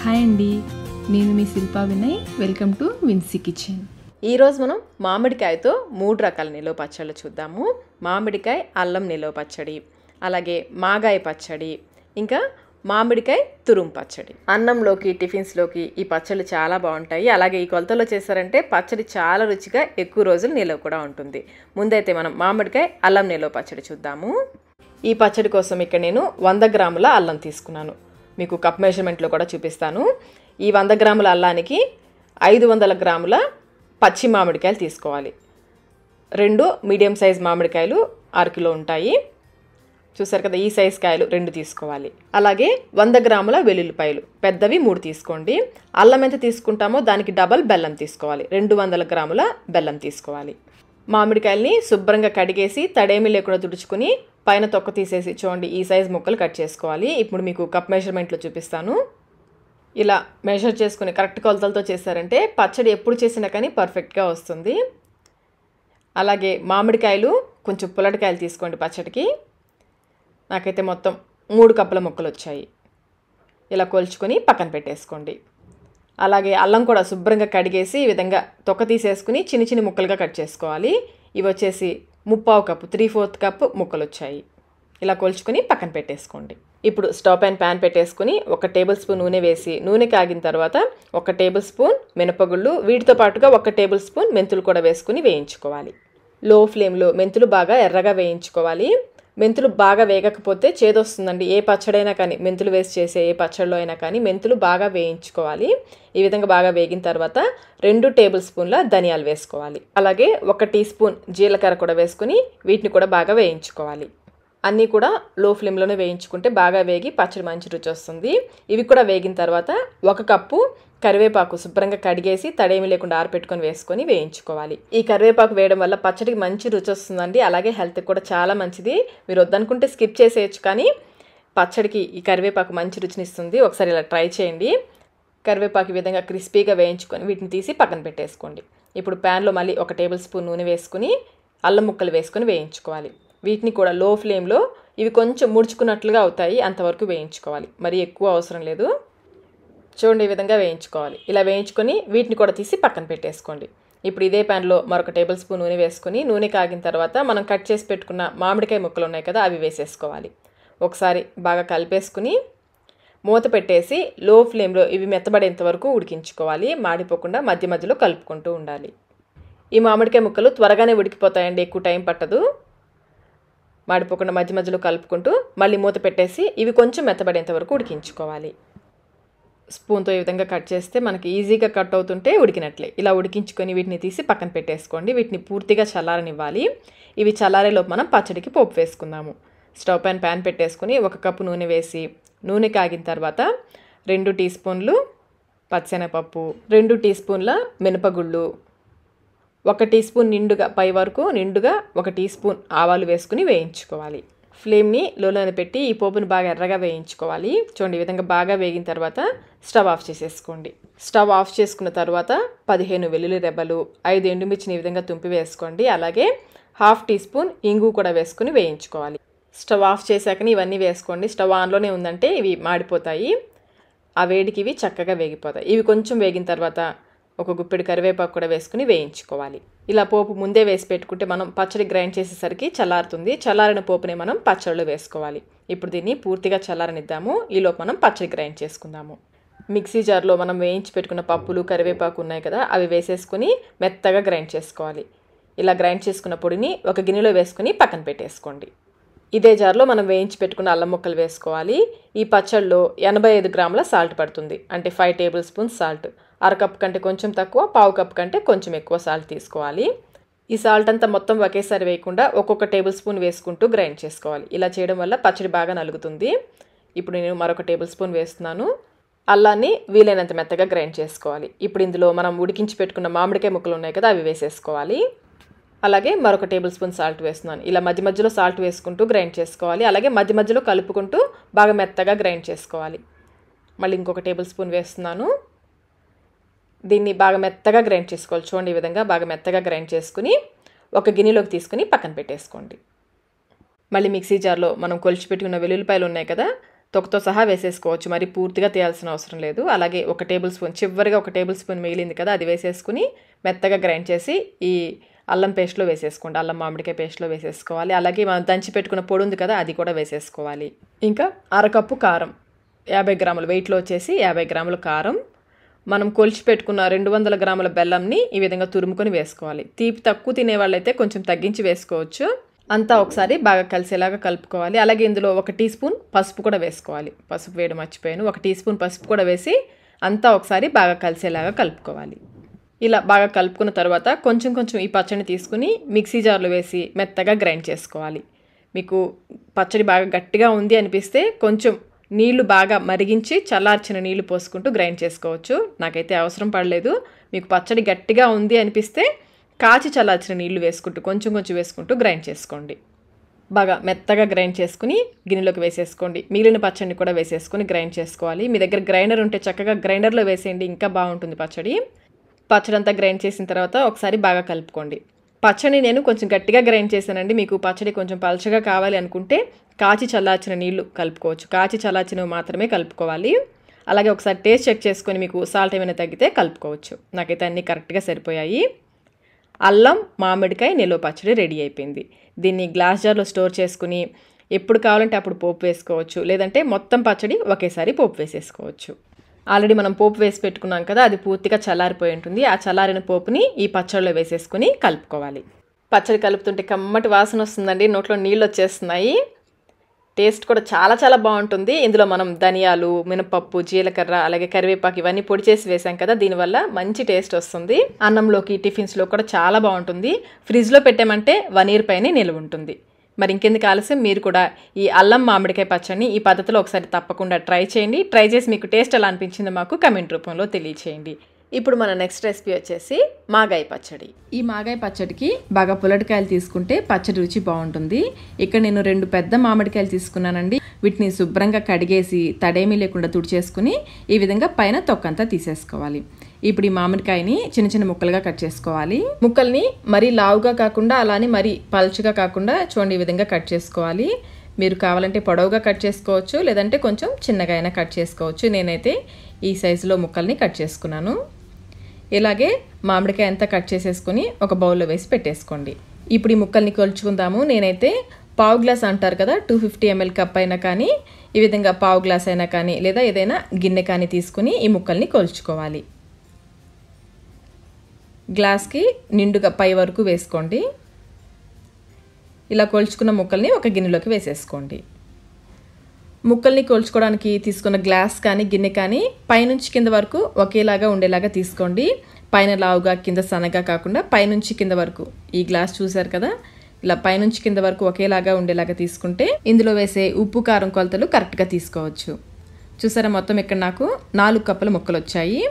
Hi అండి, నేను మీ Shilpa Vinay. Welcome to Vinsy kitchen. ఈరోజు మనం మామిడికాయతో 3 రకాల నిలవ పచ్చళ్ళు చూద్దాము. మామిడికాయ అల్లం నిలవ పచ్చడి, అలాగే మాగాయ పచ్చడి, ఇంకా మామిడికాయ తురుము పచ్చడి. అన్నంలోకి, టిఫిన్స్లోకి ఈ పచ్చళ్ళు చాలా బాగుంటాయి. అలాగే ఈ కొలతలో చేశారంటే పచ్చడి చాలా రుచిగా ఎక్కువ రోజులు నిలవ కూడా ఉంటుంది. ముందైతే మనం మామిడికాయ అల్లం నిలవ పచ్చడి చూద్దాము. ఈ పచ్చడి కోసం ఇక్కడ నేను 100 గ్రాముల అల్లం తీసుకున్నాను. మీకు కప్ మెజర్మెంట్లో కూడా చూపిస్తాను. ఈ 100 గ్రాముల అల్లానికి 500 గ్రాముల పచ్చి మామిడికాయలు తీసుకోవాలి. 2 మీడియం సైజ్ మామిడికాయలు 1/2 కిలో ఉంటాయి. చూసారు కదా, ఈ సైజ్ కాయలు 2 తీసుకోవాలి. అలాగే 100 గ్రాముల వెల్లుల్లిపాయలు పెద్దవి 3 తీసుకోండి. అల్లం ఎంత తీసుకుంటామో దానికి డబల్ బెల్లం తీసుకోవాలి. 200 గ్రాముల బెల్లం తీసుకోవాలి. మామిడికాయల్ని శుభ్రంగా కడిగేసి తడేమి లేకుండా తుడుచుకుని పైన తొక్క తీసేసి చూడండి ఈ సైజ్ ముక్కలు కట్ చేసుకోవాలి. ఇప్పుడు మీకు కప్ మెజర్మెంట్లో చూపిస్తాను. ఇలా మెజర్ చేసుకుని కరెక్ట్ కొలతలతో చేశారంటే పచ్చడి ఎప్పుడు చేసినా కానీ పర్ఫెక్ట్గా వస్తుంది. అలాగే మామిడికాయలు కొంచెం పుల్లటికాయలు తీసుకోండి పచ్చడికి. నాకైతే మొత్తం 3 కప్పుల ముక్కలు వచ్చాయి. ఇలా కొలుచుకొని పక్కన పెట్టేసుకోండి. అలాగే అల్లం కూడా శుభ్రంగా కడిగేసి ఈ విధంగా తొక్క తీసేసుకుని చిన్న చిన్న ముక్కలుగా కట్ చేసుకోవాలి. ఇవి వచ్చేసి 3/4 కప్పు 3/4 కప్పు ముక్కలు వచ్చాయి. ఇలా కొలుచుకొని పక్కన పెట్టేసుకోండి. ఇప్పుడు స్టవ్ పైన ప్యాన్ పెట్టేసుకుని 1 టేబుల్ స్పూన్ నూనె వేసి నూనె కాగిన తర్వాత 1 టేబుల్ స్పూన్ మినపగుళ్ళు, వీటితో పాటుగా 1 టేబుల్ స్పూన్ మెంతులు కూడా వేసుకుని వేయించుకోవాలి. లో ఫ్లేమ్లో మెంతులు బాగా ఎర్రగా వేయించుకోవాలి. మెంతులు బాగా వేగకపోతే చేదొస్తుందండి. ఏ పచ్చడైనా కానీ మెంతులు వేసి చేసే ఏ పచ్చడిలో అయినా కానీ మెంతులు బాగా వేయించుకోవాలి. ఈ విధంగా బాగా వేగిన తర్వాత 2 టేబుల్ స్పూన్ల ధనియాలు వేసుకోవాలి. అలాగే 1 టీ స్పూన్ జీలకర్ర కూడా వేసుకుని వీటిని కూడా బాగా వేయించుకోవాలి. అన్నీ కూడా లో ఫ్లేమ్లోనే వేయించుకుంటే బాగా వేగి పచ్చడి మంచి రుచి వస్తుంది. ఇవి కూడా వేగిన తర్వాత 1 కప్పు కరివేపాకు శుభ్రంగా కడిగేసి తడేమి లేకుండా ఆరపెట్టుకొని వేసుకొని వేయించుకోవాలి. ఈ కరివేపాకు వేయడం వల్ల పచ్చడికి మంచి రుచి వస్తుందండి. అలాగే హెల్త్కి కూడా చాలా మంచిది. మీరు వద్దనుకుంటే స్కిప్ చేసేయచ్చు, కానీ పచ్చడికి ఈ కరివేపాకు మంచి రుచిని ఇస్తుంది. ఒకసారి ఇలా ట్రై చేయండి. కరివేపాకు ఈ విధంగా క్రిస్పీగా వేయించుకొని వీటిని తీసి పక్కన పెట్టేసుకోండి. ఇప్పుడు ప్యాన్లో మళ్ళీ 1 టేబుల్ స్పూన్ నూనె వేసుకుని అల్లం ముక్కలు వేసుకొని వేయించుకోవాలి. వీటిని కూడా లో ఫ్లేమ్లో ఇవి కొంచెం ముడుచుకున్నట్లుగా అవుతాయి అంతవరకు వేయించుకోవాలి. మరీ ఎక్కువ అవసరం లేదు. చూడండి ఈ విధంగా వేయించుకోవాలి. ఇలా వేయించుకొని వీటిని కూడా తీసి పక్కన పెట్టేసుకోండి. ఇప్పుడు ఇదే ప్యాన్లో మరొక టేబుల్ స్పూన్ నూనె వేసుకొని నూనె కాగిన తర్వాత మనం కట్ చేసి పెట్టుకున్న మామిడికాయ ముక్కలు ఉన్నాయి కదా, అవి వేసేసుకోవాలి. ఒకసారి బాగా కలిపేసుకుని మూత పెట్టేసి లో ఫ్లేమ్లో ఇవి మెత్తబడేంత వరకు ఉడికించుకోవాలి. మాడిపోకుండా మధ్య మధ్యలో కలుపుకుంటూ ఉండాలి. ఈ మామిడికాయ ముక్కలు త్వరగానే ఉడికిపోతాయండి, ఎక్కువ టైం పట్టదు. మాడిపోకుండా మధ్య మధ్యలో కలుపుకుంటూ మళ్ళీ మూత పెట్టేసి ఇవి కొంచెం మెత్తబడేంత వరకు ఉడికించుకోవాలి. స్పూన్తో ఈ విధంగా కట్ చేస్తే మనకి ఈజీగా కట్ అవుతుంటే ఉడికినట్లే. ఇలా ఉడికించుకొని వీటిని తీసి పక్కన పెట్టేసుకోండి. వీటిని పూర్తిగా చల్లారనివ్వాలి. ఇవి చల్లారేలోపు మనం పచ్చడికి పోపు వేసుకుందాము. స్టవ్ పైన ప్యాన్ పెట్టేసుకొని 1 కప్పు నూనె వేసి నూనె కాగిన తర్వాత 2 టీ స్పూన్లు పచ్చెనపప్పు, 2 టీ స్పూన్ల మినపగుళ్ళు, 1 టీ స్పూన్ నిండుగా పై వరకు నిండుగా 1 టీ స్పూన్ ఆవాలు వేసుకుని వేయించుకోవాలి. ఫ్లేమ్ని లోలోనే పెట్టి ఈ పోపుని బాగా ఎర్రగా వేయించుకోవాలి. చూడండి ఈ విధంగా బాగా వేగిన తర్వాత స్టవ్ ఆఫ్ చేసేసుకోండి. స్టవ్ ఆఫ్ చేసుకున్న తర్వాత 15 వెల్లుల్లి రెబ్బలు, 5 ఎండుమిర్చిని ఈ విధంగా తుంపి వేసుకోండి. అలాగే 1/2 టీ స్పూన్ ఇంగు కూడా వేసుకుని వేయించుకోవాలి. స్టవ్ ఆఫ్ చేశాకని ఇవన్నీ వేసుకోండి. స్టవ్ ఆన్లోనే ఉందంటే ఇవి మాడిపోతాయి. ఆ వేడికి ఇవి చక్కగా వేగిపోతాయి. ఇవి కొంచెం వేగిన తర్వాత 1 గుప్పెడు కరివేపాకు కూడా వేసుకుని వేయించుకోవాలి. ఇలా పోపు ముందే వేసి పెట్టుకుంటే మనం పచ్చడి గ్రైండ్ చేసేసరికి చల్లారుతుంది. చల్లారిన పోపునే మనం పచ్చడిలో వేసుకోవాలి. ఇప్పుడు దీన్ని పూర్తిగా చల్లారనిద్దాము. ఈలోపు మనం పచ్చడి గ్రైండ్ చేసుకుందాము. మిక్సీ జార్లో మనం వేయించి పెట్టుకున్న పప్పులు, కరివేపాకు ఉన్నాయి కదా, అవి వేసేసుకుని మెత్తగా గ్రైండ్ చేసుకోవాలి. ఇలా గ్రైండ్ చేసుకున్న పొడిని 1 గిన్నెలో వేసుకుని పక్కన పెట్టేసుకోండి. ఇదే జార్లో మనం వేయించి పెట్టుకున్న అల్లం ముక్కలు వేసుకోవాలి. ఈ పచ్చడిలో 85 గ్రాముల సాల్ట్ పడుతుంది. అంటే 5 టేబుల్ స్పూన్ సాల్ట్. 1/2 కప్ కంటే కొంచెం తక్కువ, 1/4 కప్ కంటే కొంచెం ఎక్కువ సాల్ట్ తీసుకోవాలి. ఈ సాల్ట్ అంతా మొత్తం ఒకేసారి వేయకుండా ఒక్కొక్క టేబుల్ స్పూన్ వేసుకుంటూ గ్రైండ్ చేసుకోవాలి. ఇలా చేయడం వల్ల పచ్చడి బాగా నలుగుతుంది. ఇప్పుడు నేను మరొక టేబుల్ స్పూన్ వేస్తున్నాను. అల్లాన్ని వీలైనంత మెత్తగా గ్రైండ్ చేసుకోవాలి. ఇప్పుడు ఇందులో మనం ఉడికించి పెట్టుకున్న మామిడికాయ ముక్కలు ఉన్నాయి కదా, అవి వేసేసుకోవాలి. అలాగే మరొక టేబుల్ స్పూన్ సాల్ట్ వేస్తున్నాను. ఇలా మధ్య మధ్యలో సాల్ట్ వేసుకుంటూ గ్రైండ్ చేసుకోవాలి. అలాగే మధ్య మధ్యలో కలుపుకుంటూ బాగా మెత్తగా గ్రైండ్ చేసుకోవాలి. మళ్ళీ ఇంకొక టేబుల్ స్పూన్ వేస్తున్నాను. దీన్ని బాగా మెత్తగా గ్రైండ్ చేసుకోవాలి. చూడండి ఈ విధంగా బాగా మెత్తగా గ్రైండ్ చేసుకుని 1 గిన్నెలోకి తీసుకుని పక్కన పెట్టేసుకోండి. మళ్ళీ మిక్సీ జార్లో మనం కొలిచి పెట్టుకున్న వెల్లుల్లిపాయలు ఉన్నాయి కదా, తొక్కతో సహా వేసేసుకోవచ్చు, మరి పూర్తిగా తీయాల్సిన అవసరం లేదు. అలాగే 1 టేబుల్ స్పూన్, చివరిగా 1 టేబుల్ స్పూన్ మిగిలింది కదా, అది వేసేసుకుని మెత్తగా గ్రైండ్ చేసి ఈ అల్లం పేస్ట్లో వేసేసుకోండి. అల్లం మామిడికాయ పేస్ట్లో వేసేసుకోవాలి. అలాగే మనం దంచి పెట్టుకున్న పొడి ఉంది కదా, అది కూడా వేసేసుకోవాలి. ఇంకా 1/2 కప్పు కారం, 50 గ్రాములు వెయిట్లో వచ్చేసి 50 గ్రాముల కారం. మనం కొలిచి పెట్టుకున్న 200 గ్రాముల బెల్లంని ఈ విధంగా తురుముకొని వేసుకోవాలి. తీపి తక్కువ తినేవాళ్ళైతే కొంచెం తగ్గించి వేసుకోవచ్చు. అంతా ఒకసారి బాగా కలిసేలాగా కలుపుకోవాలి. అలాగే ఇందులో 1 టీ స్పూన్ పసుపు కూడా వేసుకోవాలి. పసుపు వేయడం మర్చిపోయాను. 1 టీ స్పూన్ పసుపు కూడా వేసి అంతా ఒకసారి బాగా కలిసేలాగా కలుపుకోవాలి. ఇలా బాగా కలుపుకున్న తర్వాత కొంచెం కొంచెం ఈ పచ్చడిని తీసుకుని మిక్సీ జార్లో వేసి మెత్తగా గ్రైండ్ చేసుకోవాలి. మీకు పచ్చడి బాగా గట్టిగా ఉంది అనిపిస్తే కొంచెం నీళ్లు బాగా మరిగించి చల్లార్చిన నీళ్లు పోసుకుంటూ గ్రైండ్ చేసుకోవచ్చు. నాకైతే అవసరం పడలేదు. మీకు పచ్చడి గట్టిగా ఉంది అనిపిస్తే కాచి చల్లార్చిన నీళ్లు వేసుకుంటూ కొంచెం కొంచెం వేసుకుంటూ గ్రైండ్ చేసుకోండి. బాగా మెత్తగా గ్రైండ్ చేసుకుని గిన్నెలోకి వేసేసుకోండి. మిగిలిన పచ్చడిని కూడా వేసేసుకొని గ్రైండ్ చేసుకోవాలి. మీ దగ్గర గ్రైండర్ ఉంటే చక్కగా గ్రైండర్లో వేసేయండి, ఇంకా బాగుంటుంది పచ్చడి. పచ్చడి అంతా గ్రైండ్ చేసిన తర్వాత ఒకసారి బాగా కలుపుకోండి. పచ్చడి నేను కొంచెం గట్టిగా గ్రైండ్ చేశానండి. మీకు పచ్చడి కొంచెం పలచగా కావాలి అనుకుంటే కాచి చల్లార్చిన నీళ్లు కలుపుకోవచ్చు. కాచి చల్లార్చినవి మాత్రమే కలుపుకోవాలి. అలాగే ఒకసారి టేస్ట్ చెక్ చేసుకొని మీకు సాల్ట్ ఏమైనా తగ్గితే కలుపుకోవచ్చు. నాకైతే అన్నీ కరెక్ట్గా సరిపోయాయి. అల్లం మామిడికాయ నిలువ పచ్చడి రెడీ అయిపోయింది. దీన్ని గ్లాస్ జార్లో స్టోర్ చేసుకుని ఎప్పుడు కావాలంటే అప్పుడు పోపు వేసుకోవచ్చు, లేదంటే మొత్తం పచ్చడి ఒకేసారి పోపు వేసేసుకోవచ్చు. ఆల్రెడీ మనం పోపు వేసి పెట్టుకున్నాం కదా, అది పూర్తిగా చల్లారిపోయి ఉంటుంది. ఆ చల్లారిన పోపుని ఈ పచ్చడిలో వేసేసుకుని కలుపుకోవాలి. పచ్చడి కలుపుతుంటే కమ్మటి వాసన వస్తుందండి, నోట్లో నీళ్ళు వచ్చేస్తున్నాయి. టేస్ట్ కూడా చాలా చాలా బాగుంటుంది. ఇందులో మనం ధనియాలు, మినపప్పు, జీలకర్ర, అలాగే కరివేపాకు ఇవన్నీ పొడి చేసి వేసాం కదా, దీనివల్ల మంచి టేస్ట్ వస్తుంది. అన్నంలోకి, టిఫిన్స్లో కూడా చాలా బాగుంటుంది. ఫ్రిడ్జ్లో పెట్టామంటే 1 year పైనే నిల్వ ఉంటుంది. మరి ఇంకెందుకు ఆలస్యం, మీరు కూడా ఈ అల్లం మామిడికాయ పచ్చడిని ఈ పద్ధతిలో ఒకసారి తప్పకుండా ట్రై చేయండి. ట్రై చేసి మీకు టేస్ట్ ఎలా అనిపించిందో మాకు కమెంట్ రూపంలో తెలియచేయండి. ఇప్పుడు మన నెక్స్ట్ రెసిపీ వచ్చేసి మాగాయ పచ్చడి. ఈ మాగాయ పచ్చడికి బాగా పుల్లటికాయలు తీసుకుంటే పచ్చడి రుచి బాగుంటుంది. ఇక్కడ నేను 2 పెద్ద మామిడికాయలు తీసుకున్నానండి. వీటిని శుభ్రంగా కడిగేసి తడేమీ లేకుండా తుడిచేసుకుని ఈ విధంగా పైన తొక్కంతా తీసేసుకోవాలి. ఇప్పుడు ఈ మామిడికాయని చిన్న చిన్న ముక్కలుగా కట్ చేసుకోవాలి. ముక్కల్ని మరీ లావుగా కాకుండా అలానే మరీ పలుచగా కాకుండా చూడండి ఈ విధంగా కట్ చేసుకోవాలి. మీరు కావాలంటే పొడవుగా కట్ చేసుకోవచ్చు, లేదంటే కొంచెం చిన్నగా అయినా కట్ చేసుకోవచ్చు. నేనైతే ఈ సైజులో ముక్కల్ని కట్ చేసుకున్నాను. ఇలాగే మామిడికాయ అంతా కట్ చేసేసుకుని ఒక బౌల్లో వేసి పెట్టేసుకోండి. ఇప్పుడు ఈ ముక్కల్ని కొలుచుకుందాము. నేనైతే పావు గ్లాస్ అంటారు కదా, 250 ml కప్ అయినా కానీ, ఈ విధంగా పావు గ్లాస్ అయినా కానీ, లేదా ఏదైనా గిన్నె కానీ తీసుకుని ఈ ముక్కల్ని కొలుచుకోవాలి. గ్లాస్కి నిండుగా పై వరకు వేసుకోండి. ఇలా కొలుచుకున్న ముక్కల్ని ఒక గిన్నెలోకి వేసేసుకోండి. ముక్కల్ని కొలుచుకోవడానికి తీసుకున్న గ్లాస్ కానీ గిన్నె కానీ పైనుంచి కింద వరకు ఒకేలాగా ఉండేలాగా తీసుకోండి. పైన లావుగా కింద సన్నగా కాకుండా పైనుంచి కింద వరకు, ఈ గ్లాస్ చూసారు కదా, ఇలా పైనుంచి కింద వరకు ఒకేలాగా ఉండేలాగా తీసుకుంటే ఇందులో వేసే ఉప్పు కారం కొలతలు కరెక్ట్గా తీసుకోవచ్చు. చూసారా, మొత్తం ఇక్కడ నాకు 4 కప్పుల ముక్కలు వచ్చాయి.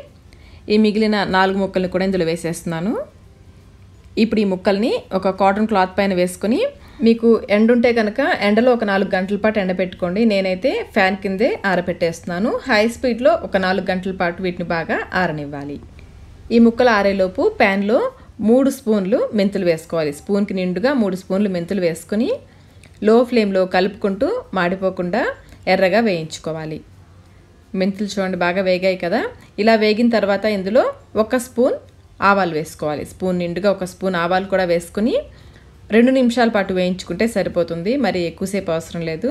ఈ మిగిలిన 4 ముక్కల్ని కూడా ఇందులో వేసేస్తున్నాను. ఇప్పుడు ఈ ముక్కల్ని ఒక కాటన్ క్లాత్ పైన వేసుకొని, మీకు ఎండుంటే కనుక ఎండలో ఒక 4 గంటల పాటు ఎండబెట్టుకోండి. నేనైతే ఫ్యాన్ కిందే ఆరబెట్టేస్తున్నాను. హై స్పీడ్లో ఒక 4 గంటల పాటు వీటిని బాగా ఆరనివ్వాలి. ఈ ముక్కలు ఆరేలోపు ప్యాన్లో 3 స్పూన్లు మెంతులు వేసుకోవాలి. స్పూన్కి నిండుగా 3 స్పూన్లు మెంతులు వేసుకుని లో ఫ్లేమ్లో కలుపుకుంటూ మాడిపోకుండా ఎర్రగా వేయించుకోవాలి. మెంతులు చూడండి బాగా వేగాయి కదా. ఇలా వేగిన తర్వాత ఇందులో 1 స్పూన్ ఆవాలు వేసుకోవాలి. స్పూన్ నిండుగా 1 స్పూన్ ఆవాలు కూడా వేసుకుని 2 నిమిషాల పాటు వేయించుకుంటే సరిపోతుంది, మరి ఎక్కువసేపు అవసరం లేదు.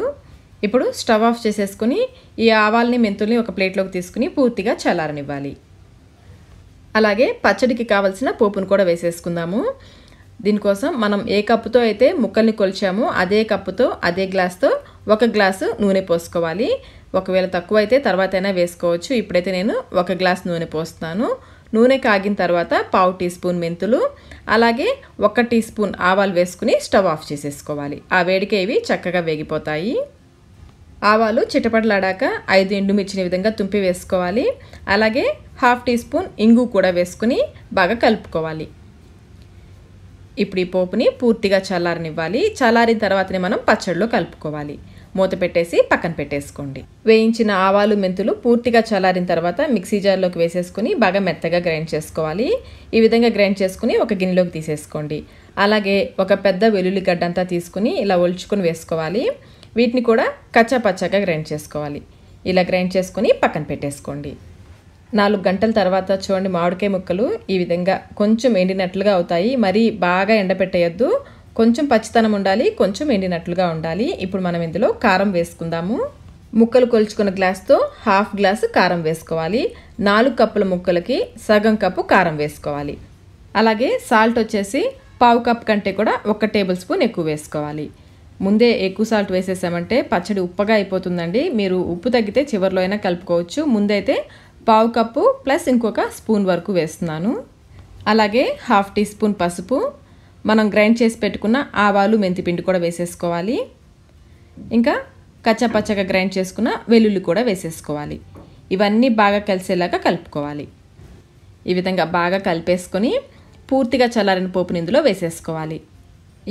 ఇప్పుడు స్టవ్ ఆఫ్ చేసేసుకుని ఈ ఆవాల్ని మెంతుల్ని ఒక ప్లేట్లోకి తీసుకుని పూర్తిగా చల్లారనివ్వాలి. అలాగే పచ్చడికి కావలసిన పోపును కూడా వేసేసుకుందాము. దీనికోసం మనం ఏ కప్పుతో అయితే ముక్కల్ని కొలిచామో అదే కప్పుతో అదే గ్లాస్తో 1 గ్లాసు నూనె పోసుకోవాలి. ఒకవేళ తక్కువ అయితే తర్వాత అయినా వేసుకోవచ్చు. ఇప్పుడైతే నేను 1 గ్లాస్ నూనె పోస్తున్నాను. నూనె కాగిన తర్వాత పావు టీ స్పూన్ మెంతులు, అలాగే 1 టీ స్పూన్ ఆవాలు వేసుకుని స్టవ్ ఆఫ్ చేసేసుకోవాలి. ఆ వేడికే ఇవి చక్కగా వేగిపోతాయి. ఆవాలు చిటపటలాడాక 5 ఎండుమిర్చిని విధంగా తుంపి వేసుకోవాలి. అలాగే 1/2 టీ స్పూన్ ఇంగు కూడా వేసుకుని బాగా కలుపుకోవాలి. ఇప్పుడు ఈ పోపుని పూర్తిగా చల్లారనివ్వాలి. చల్లారిన తర్వాతనే మనం పచ్చడిలో కలుపుకోవాలి. మూత పెట్టేసి పక్కన పెట్టేసుకోండి. వేయించిన ఆవాలు మెంతులు పూర్తిగా చల్లారిన తర్వాత మిక్సీ జార్లోకి వేసేసుకుని బాగా మెత్తగా గ్రైండ్ చేసుకోవాలి. ఈ విధంగా గ్రైండ్ చేసుకుని ఒక గిన్నెలోకి తీసేసుకోండి. అలాగే ఒక పెద్ద వెల్లుల్లి గడ్డ అంతా తీసుకుని ఇలా ఒలుచుకొని వేసుకోవాలి. వీటిని కూడా కచ్చా పచ్చాగా గ్రైండ్ చేసుకోవాలి. ఇలా గ్రైండ్ చేసుకొని పక్కన పెట్టేసుకోండి. 4 గంటల తర్వాత చూడండి మామిడికాయ ముక్కలు ఈ విధంగా కొంచెం ఎండినట్లుగా అవుతాయి. మరీ బాగా ఎండబెట్టేయద్దు, కొంచెం పచ్చితనం ఉండాలి, కొంచెం ఎండినట్లుగా ఉండాలి. ఇప్పుడు మనం ఇందులో కారం వేసుకుందాము. ముక్కలు కొలుచుకున్న గ్లాస్తో 1/2 గ్లాసు కారం వేసుకోవాలి. 4 కప్పుల ముక్కలకి సగం కప్పు కారం వేసుకోవాలి. అలాగే సాల్ట్ వచ్చేసి 1/2 కప్ కంటే కూడా 1 టేబుల్ స్పూన్ ఎక్కువ వేసుకోవాలి. ముందే ఎక్కువ సాల్ట్ వేసేసామంటే పచ్చడి ఉప్పగా అయిపోతుందండి. మీరు ఉప్పు తగ్గితే చివరిలో అయినా కలుపుకోవచ్చు. ముందైతే 1/2 కప్పు ప్లస్ ఇంకొక స్పూన్ వరకు వేస్తున్నాను. అలాగే 1/2 టీ స్పూన్ పసుపు, మనం గ్రైండ్ చేసి పెట్టుకున్న ఆవాలు మెంతిపిండి కూడా వేసేసుకోవాలి. ఇంకా కచ్చపచ్చగా గ్రైండ్ చేసుకున్న వెల్లుల్లి కూడా వేసేసుకోవాలి. ఇవన్నీ బాగా కలిసేలాగా కలుపుకోవాలి. ఈ విధంగా బాగా కలిపేసుకొని పూర్తిగా చల్లారిన పోపుని ఇందులో వేసేసుకోవాలి.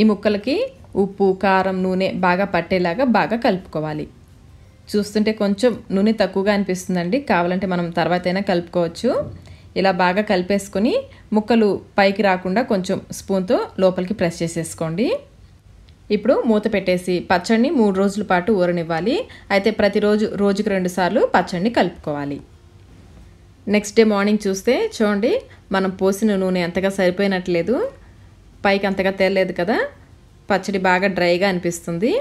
ఈ ముక్కలకి ఉప్పు, కారం, నూనె బాగా పట్టేలాగా బాగా కలుపుకోవాలి. చూస్తుంటే కొంచెం నూనె తక్కువగా అనిపిస్తుందండి, కావాలంటే మనం తర్వాత అయినా కలుపుకోవచ్చు. ఇలా బాగా కలిపేసుకొని ముక్కలు పైకి రాకుండా కొంచెం స్పూన్తో లోపలికి ప్రెస్ చేసేసుకోండి. ఇప్పుడు మూత పెట్టేసి పచ్చడిని 3 రోజుల పాటు ఊరనివ్వాలి. అయితే ప్రతిరోజు రోజుకు 2 సార్లు పచ్చడిని కలుపుకోవాలి. నెక్స్ట్ డే మార్నింగ్ చూస్తే చూడండి మనం పోసిన నూనె అంతగా సరిపోయినట్లేదు, పైకి అంతగా తేలలేదు కదా, పచ్చడి బాగా డ్రైగా అనిపిస్తుంది.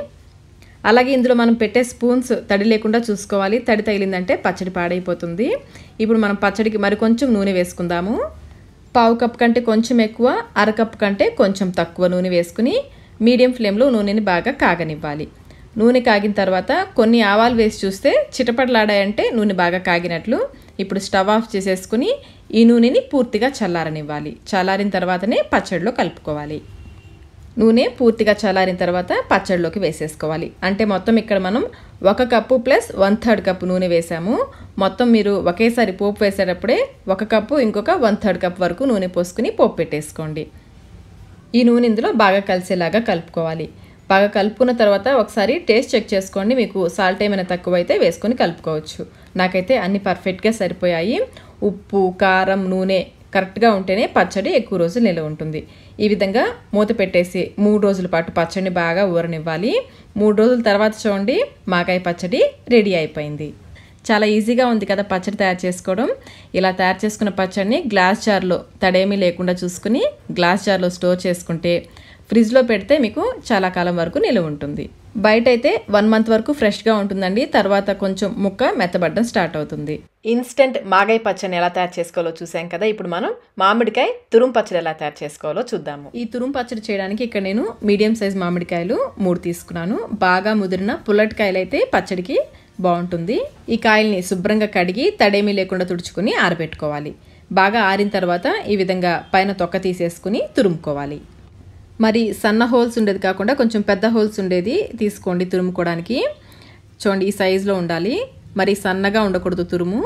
అలాగే ఇందులో మనం పెట్టే స్పూన్స్ తడి లేకుండా చూసుకోవాలి. తడి తగిలిందంటే పచ్చడి పాడైపోతుంది. ఇప్పుడు మనం పచ్చడికి మరి కొంచెం నూనె వేసుకుందాము. 1/2 కప్ కంటే కొంచెం ఎక్కువ, 1/2 కప్ కంటే కొంచెం తక్కువ నూనె వేసుకుని మీడియం ఫ్లేమ్లో నూనెని బాగా కాగనివ్వాలి. నూనె కాగిన తర్వాత కొన్ని ఆవాలు వేసి చూస్తే చిటపటలాడాయంటే నూనె బాగా కాగినట్లు. ఇప్పుడు స్టవ్ ఆఫ్ చేసేసుకుని ఈ నూనెని పూర్తిగా చల్లారనివ్వాలి. చల్లారిన తర్వాతనే పచ్చడిలో కలుపుకోవాలి. నూనె పూర్తిగా చల్లారిన తర్వాత పచ్చడిలోకి వేసేసుకోవాలి. అంటే మొత్తం ఇక్కడ మనం 1 కప్పు ప్లస్ 1/3 కప్పు నూనె వేసాము. మొత్తం మీరు ఒకేసారి పోపు వేసేటప్పుడే 1 కప్పు ఇంకొక 1/3 కప్ వరకు నూనె పోసుకుని పోపు పెట్టేసుకోండి. ఈ నూనె ఇందులో బాగా కలిసేలాగా కలుపుకోవాలి. బాగా కలుపుకున్న తర్వాత ఒకసారి టేస్ట్ చెక్ చేసుకోండి. మీకు సాల్ట్ ఏమైనా తక్కువైతే వేసుకొని కలుపుకోవచ్చు. నాకైతే అన్ని పర్ఫెక్ట్గా సరిపోయాయి. ఉప్పు, కారం, నూనె కరెక్ట్గా ఉంటేనే పచ్చడి ఎక్కువ రోజులు నిల్వ ఉంటుంది. ఈ విధంగా మూత పెట్టేసి 3 రోజుల పాటు పచ్చడిని బాగా ఊరనివ్వాలి. 3 రోజుల తర్వాత చూడండి మాగాయ పచ్చడి రెడీ అయిపోయింది. చాలా ఈజీగా ఉంది కదా పచ్చడి తయారు చేసుకోవడం. ఇలా తయారు చేసుకున్న పచ్చడిని గ్లాస్ జార్లో తడేమీ లేకుండా చూసుకుని గ్లాస్ జార్లో స్టోర్ చేసుకుంటే ఫ్రిడ్జ్లో పెడితే మీకు చాలా కాలం వరకు నిల్వ ఉంటుంది. బయట అయితే 1 మంత్ వరకు ఫ్రెష్గా ఉంటుందండి. తర్వాత కొంచెం ముక్క మెత్తబడడం స్టార్ట్ అవుతుంది. ఇన్స్టెంట్ మాగాయ పచ్చడిని ఎలా తయారు చేసుకోవాలో చూసాం కదా. ఇప్పుడు మనం మామిడికాయ తురుం పచ్చడి ఎలా తయారు చేసుకోవాలో చూద్దాము. ఈ తురుం పచ్చడి చేయడానికి ఇక్కడ నేను మీడియం సైజ్ మామిడికాయలు 3 తీసుకున్నాను. బాగా ముదిరిన పుల్లటికాయలు అయితే పచ్చడికి బాగుంటుంది. ఈ కాయల్ని శుభ్రంగా కడిగి తడేమీ లేకుండా తుడుచుకుని ఆరబెట్టుకోవాలి. బాగా ఆరిన తర్వాత ఈ విధంగా పైన తొక్క తీసేసుకుని తురుముకోవాలి. మరి సన్న హోల్స్ ఉండేది కాకుండా కొంచెం పెద్ద హోల్స్ ఉండేది తీసుకోండి తురుముకోవడానికి. చూడండి ఈ సైజులో ఉండాలి, మరి సన్నగా ఉండకూడదు తురుము.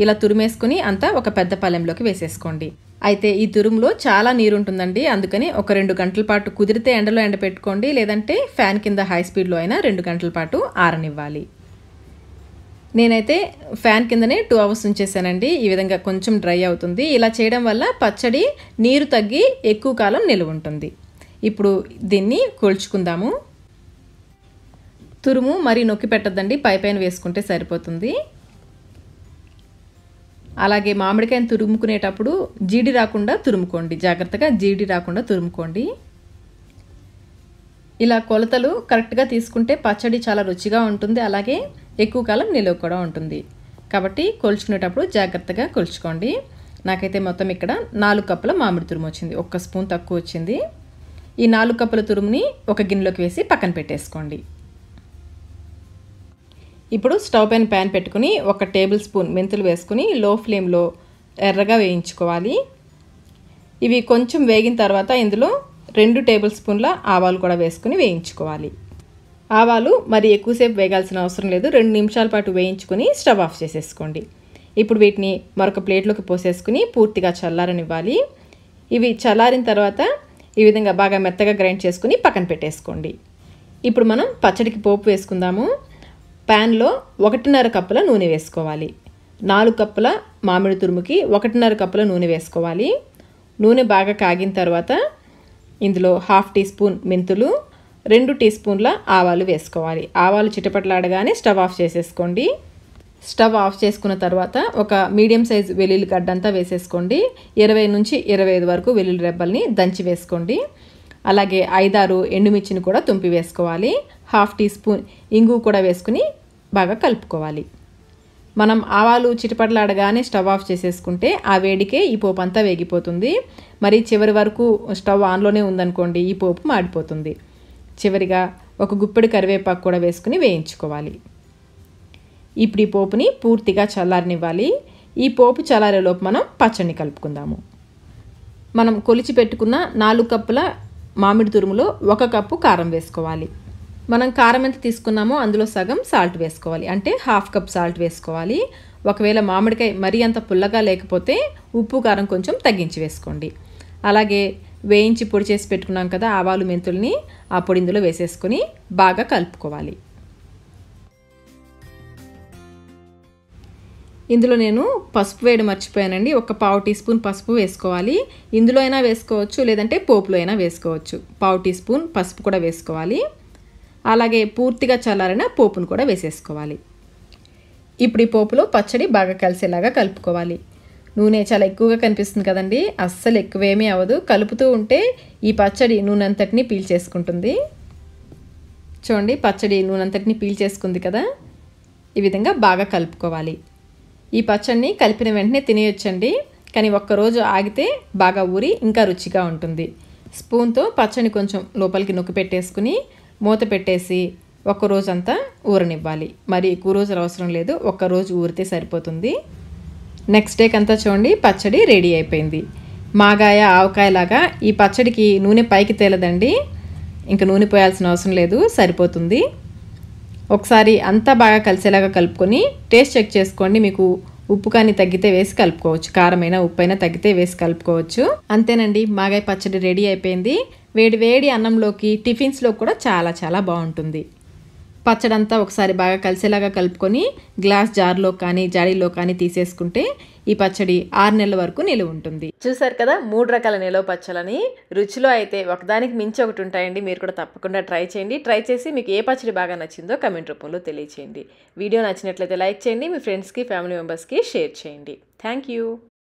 ఇలా తురిమేసుకుని అంతా ఒక పెద్ద పళ్ళెంలోకి వేసేసుకోండి. అయితే ఈ తురుములో చాలా నీరు ఉంటుందండి, అందుకని ఒక 2 గంటల పాటు కుదిరితే ఎండలో ఎండపెట్టుకోండి, లేదంటే ఫ్యాన్ కింద హై స్పీడ్లో అయినా 2 గంటల పాటు ఆరనివ్వాలి. నేనైతే ఫ్యాన్ కిందనే 2 అవర్స్ ఉంచేసానండి. ఈ విధంగా కొంచెం డ్రై అవుతుంది. ఇలా చేయడం వల్ల పచ్చడి నీరు తగ్గి ఎక్కువ కాలం నిల్వ ఉంటుంది. ఇప్పుడు దీన్ని కొల్చుకుందాము. తురుము మరి నొక్కి పెట్టద్దండి, పైపైన వేసుకుంటే సరిపోతుంది. అలాగే మామిడికాయను తురుముకునేటప్పుడు జీడి రాకుండా తురుముకోండి, జాగ్రత్తగా జీడి రాకుండా తురుముకోండి. ఇలా కొలతలు కరెక్ట్గా తీసుకుంటే పచ్చడి చాలా రుచిగా ఉంటుంది, అలాగే ఎక్కువ కాలం నిల్వ కూడా ఉంటుంది. కాబట్టి కొలుచుకునేటప్పుడు జాగ్రత్తగా కొలుచుకోండి. నాకైతే మొత్తం ఇక్కడ 4 కప్పుల మామిడి తురుము వచ్చింది, 1 స్పూన్ తక్కువ వచ్చింది. ఈ 4 కప్పుల తురుముని ఒక గిన్నెలోకి వేసి పక్కన పెట్టేసుకోండి. ఇప్పుడు స్టవ్ పైన ప్యాన్ పెట్టుకుని 1 టేబుల్ స్పూన్ మెంతులు వేసుకుని లో ఫ్లేమ్లో ఎర్రగా వేయించుకోవాలి. ఇవి కొంచెం వేగిన తర్వాత ఇందులో 2 టేబుల్ స్పూన్ల ఆవాలు కూడా వేసుకుని వేయించుకోవాలి. ఆవాలు మరి ఎక్కువసేపు వేగాల్సిన అవసరం లేదు, 2 నిమిషాల పాటు వేయించుకుని స్టవ్ ఆఫ్ చేసేసుకోండి. ఇప్పుడు వీటిని మరొక ప్లేట్లోకి పోసేసుకుని పూర్తిగా చల్లారనివ్వాలి. ఇవి చల్లారిన తర్వాత ఈ విధంగా బాగా మెత్తగా గ్రైండ్ చేసుకుని పక్కన పెట్టేసుకోండి. ఇప్పుడు మనం పచ్చడికి పోపు వేసుకుందాము. ప్యాన్లో 1.5 కప్పుల నూనె వేసుకోవాలి. 4 కప్పుల మామిడి తురుముకి 1.5 కప్పుల నూనె వేసుకోవాలి. నూనె బాగా కాగిన తర్వాత ఇందులో 1/2 టీ స్పూన్ మెంతులు, 2 టీ స్పూన్ల ఆవాలు వేసుకోవాలి. ఆవాలు చిటపటలాడగానే స్టవ్ ఆఫ్ చేసేసుకోండి. స్టవ్ ఆఫ్ చేసుకున్న తర్వాత ఒక మీడియం సైజ్ వెల్లుల్లి గడ్డంతా వేసేసుకోండి. 20 నుంచి 25 వరకు వెల్లుల్లి రెబ్బల్ని దంచి వేసుకోండి. అలాగే 5-6 ఎండుమిర్చిని కూడా తుంపి వేసుకోవాలి. 1/2 టీ స్పూన్ ఇంగువ కూడా వేసుకుని బాగా కలుపుకోవాలి. మనం ఆవాలు చిటపటలాడగానే స్టవ్ ఆఫ్ చేసేసుకుంటే ఆ వేడికే ఈ పోపు అంతా వేగిపోతుంది. మరి చివరి వరకు స్టవ్ ఆన్లోనే ఉందనుకోండి, ఈ పోపు మాడిపోతుంది. చివరిగా ఒక గుప్పెడు కరివేపాకు కూడా వేసుకుని వేయించుకోవాలి. ఇప్పుడు ఈ పోపుని పూర్తిగా చల్లారనివ్వాలి. ఈ పోపు చల్లారేలోపు మనం పచ్చడిని కలుపుకుందాము. మనం కొలిచి పెట్టుకున్న 4 కప్పుల మామిడి తురుములో 1 కప్పు కారం వేసుకోవాలి. మనం కారం ఎంత తీసుకున్నామో అందులో సగం సాల్ట్ వేసుకోవాలి, అంటే 1/2 కప్ సాల్ట్ వేసుకోవాలి. ఒకవేళ మామిడికాయ మరీ అంత పుల్లగా లేకపోతే ఉప్పు కారం కొంచెం తగ్గించి వేసుకోండి. అలాగే వేయించి పొడి చేసి పెట్టుకున్నాం కదా ఆవాలు మెంతుల్ని, ఆ పొడి ఇందులో వేసేసుకొని బాగా కలుపుకోవాలి. ఇందులో నేను పసుపు వేయడం మర్చిపోయానండి. 1/4 టీ స్పూన్ పసుపు వేసుకోవాలి. ఇందులో అయినా వేసుకోవచ్చు, లేదంటే పోపులో అయినా వేసుకోవచ్చు. 1/4 టీ స్పూన్ పసుపు కూడా వేసుకోవాలి. అలాగే పూర్తిగా చల్లారిన పోపును కూడా వేసేసుకోవాలి. ఇప్పుడు ఈ పోపులో పచ్చడి బాగా కలిసేలాగా కలుపుకోవాలి. నూనె చాలా ఎక్కువగా కనిపిస్తుంది కదండి, అస్సలు ఎక్కువేమీ అవ్వదు. కలుపుతూ ఉంటే ఈ పచ్చడి నూనె అంతటిని పీల్చేసుకుంటుంది. చూడండి, పచ్చడి నూనె అంతటిని పీల్చేసుకుంది కదా. ఈ విధంగా బాగా కలుపుకోవాలి. ఈ పచ్చడిని కలిపిన వెంటనే తినేయొచ్చండి, కానీ ఒక్కరోజు ఆగితే బాగా ఊరి ఇంకా రుచిగా ఉంటుంది. స్పూన్తో పచ్చడిని కొంచెం లోపలికి నొక్కి పెట్టేసుకుని మూత పెట్టేసి ఒక్కరోజంతా ఊరనివ్వాలి. మరి ఎక్కువ రోజులు అవసరం లేదు, ఒక్కరోజు ఊరితే సరిపోతుంది. నెక్స్ట్ డేకి అంతా చూడండి పచ్చడి రెడీ అయిపోయింది. మాగాయ ఆవకాయలాగా ఈ పచ్చడికి నూనె పైకి తేలదండి, ఇంకా నూనె పోయాల్సిన అవసరం లేదు, సరిపోతుంది. ఒకసారి అంతా బాగా కలిసేలాగా కలుపుకొని టేస్ట్ చెక్ చేసుకోండి. మీకు ఉప్పు కానీ తగ్గితే వేసి కలుపుకోవచ్చు, కారమైనా ఉప్పైనా తగ్గితే వేసి కలుపుకోవచ్చు. అంతేనండి, మాగాయ పచ్చడి రెడీ అయిపోయింది. వేడి వేడి అన్నంలోకి టిఫిన్స్లో కూడా చాలా చాలా బాగుంటుంది. పచ్చడంతా ఒకసారి బాగా కలిసేలాగా కలుపుకొని గ్లాస్ జార్లో కానీ జాడీలో కానీ తీసేసుకుంటే ఈ పచ్చడి 6 నెలల వరకు నిలువ ఉంటుంది. చూసారు కదా 3 రకాల నిలువ పచ్చళ్ళని. రుచిలో అయితే ఒకదానికి మించి ఒకటి ఉంటాయండి. మీరు కూడా తప్పకుండా ట్రై చేయండి. ట్రై చేసి మీకు ఏ పచ్చడి బాగా నచ్చిందో కమెంట్ రూపంలో తెలియచేయండి. వీడియో నచ్చినట్లయితే లైక్ చేయండి, మీ ఫ్రెండ్స్కి ఫ్యామిలీ మెంబర్స్కి షేర్ చేయండి. Thank you.